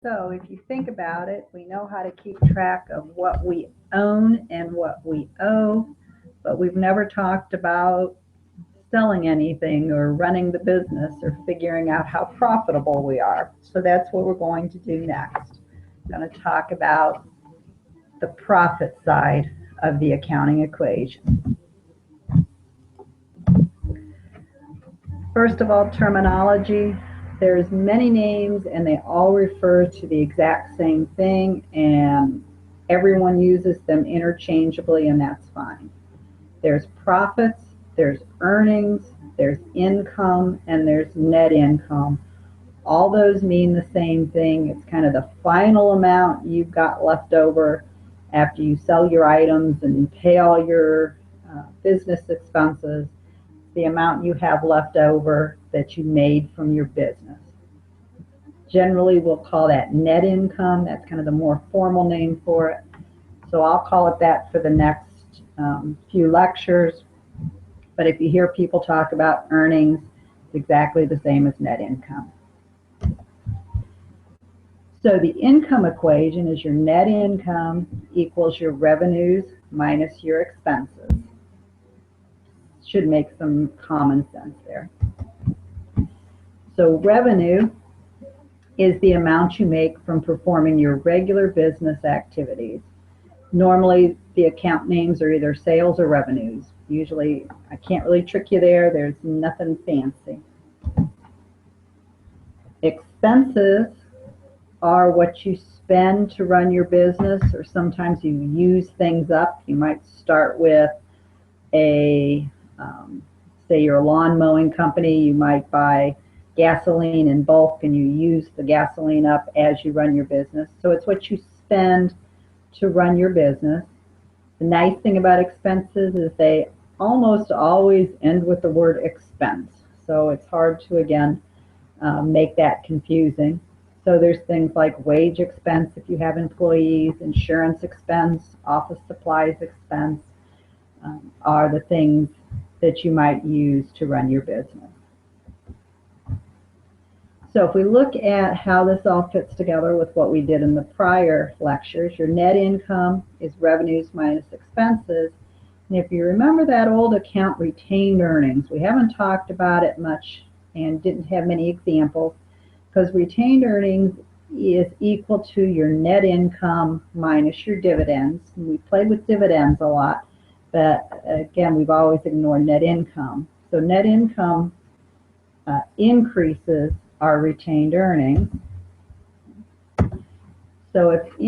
So if you think about it, we know how to keep track of what we own and what we owe, but we've never talked about selling anything or running the business or figuring out how profitable we are. So that's what we're going to do next. I'm going to talk about the profit side of the accounting equation. First of all, terminology. There's many names and they all refer to the exact same thing, and everyone uses them interchangeably, and that's fine. There's profits, there's earnings, there's income, and there's net income. All those mean the same thing. It's kind of the final amount you've got left over after you sell your items and you pay all your business expenses, the amount you have left over that you made from your business. Generally, we'll call that net income. That's kind of the more formal name for it. So I'll call it that for the next few lectures. But if you hear people talk about earnings, it's exactly the same as net income. So the income equation is your net income equals your revenues minus your expenses. Should make some common sense there. So revenue is the amount you make from performing your regular business activities. Normally, the account names are either sales or revenues. Usually, I can't really trick you there. There's nothing fancy. Expenses are what you spend to run your business, or sometimes you use things up. You might start with a, say you're a lawn mowing company, you might buy gasoline in bulk and you use the gasoline up as you run your business. So it's what you spend to run your business. The nice thing about expenses is they almost always end with the word expense. So it's hard to, again, make that confusing. So there's things like wage expense if you have employees, insurance expense, office supplies expense are the things that you might use to run your business. So if we look at how this all fits together with what we did in the prior lectures, your net income is revenues minus expenses. And if you remember that old account retained earnings, we haven't talked about it much and didn't have many examples, because retained earnings is equal to your net income minus your dividends. And we played with dividends a lot, but again, we've always ignored net income. So net income increases our retained earnings. So if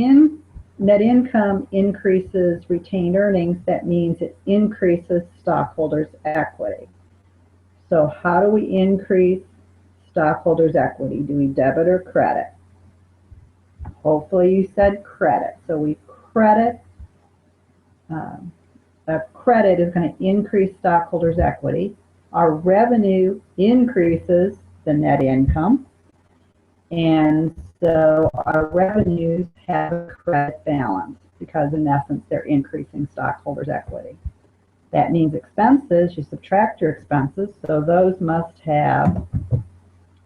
net income increases retained earnings, that means it increases stockholders' equity. So how do we increase stockholders' equity? Do we debit or credit? Hopefully you said credit. So we credit. Credit is going to increase stockholders' equity. Our revenue increases the net income, and so our revenues have a credit balance because in essence they're increasing stockholders' equity. That means expenses, you subtract your expenses, so those must have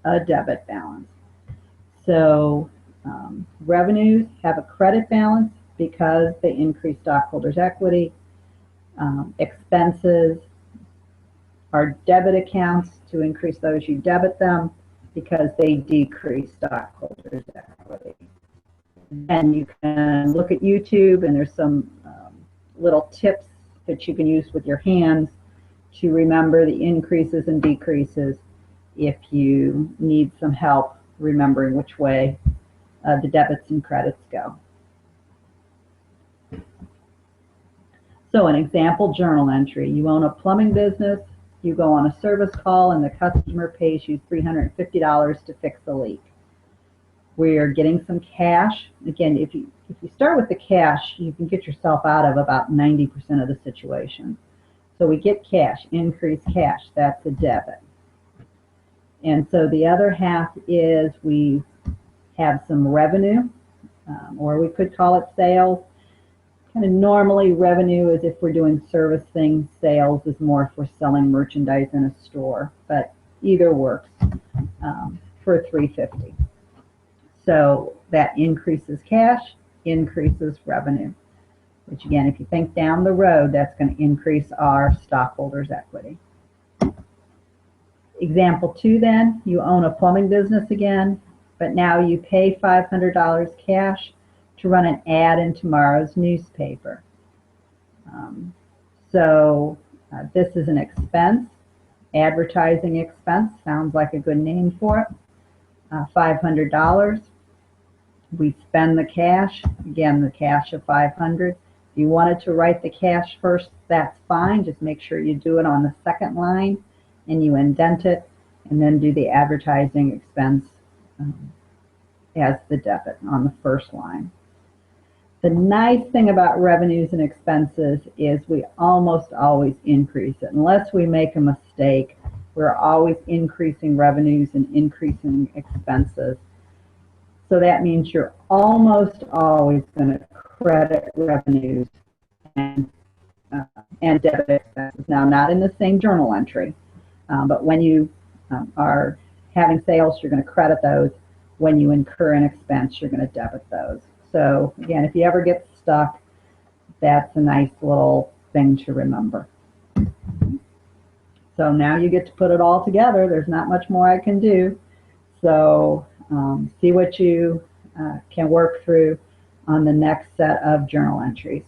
a debit balance. So revenues have a credit balance because they increase stockholders' equity. Expenses are debit accounts. To increase those, you debit them because they decrease stockholders' equity. And you can look at YouTube, and there's some little tips that you can use with your hands to remember the increases and decreases if you need some help remembering which way the debits and credits go. So an example journal entry. You own a plumbing business. You go on a service call and the customer pays you $350 to fix a leak. We're getting some cash. Again, if you start with the cash, you can get yourself out of about 90% of the situation. So we get cash, increased cash, that's a debit. And so the other half is we have some revenue, or we could call it sales. Kind of normally revenue is if we're doing service things. Sales is more if we're selling merchandise in a store, but either works for $350. So that increases cash, increases revenue, which again, if you think down the road, that's going to increase our stockholders' equity. Example 2 then, you own a plumbing business again, but now you pay $500 cash to run an ad in tomorrow's newspaper. This is an expense, advertising expense, sounds like a good name for it. $500. We spend the cash, again the cash of $500. If you wanted to write the cash first, that's fine. Just make sure you do it on the second line and you indent it, and then do the advertising expense as the debit on the first line. The nice thing about revenues and expenses is we almost always increase it. Unless we make a mistake, we're always increasing revenues and increasing expenses. So that means you're almost always going to credit revenues and debit expenses. Now, not in the same journal entry, but when you are having sales, you're going to credit those. When you incur an expense, you're going to debit those. So again, if you ever get stuck, that's a nice little thing to remember. So now you get to put it all together. There's not much more I can do. So see what you can work through on the next set of journal entries.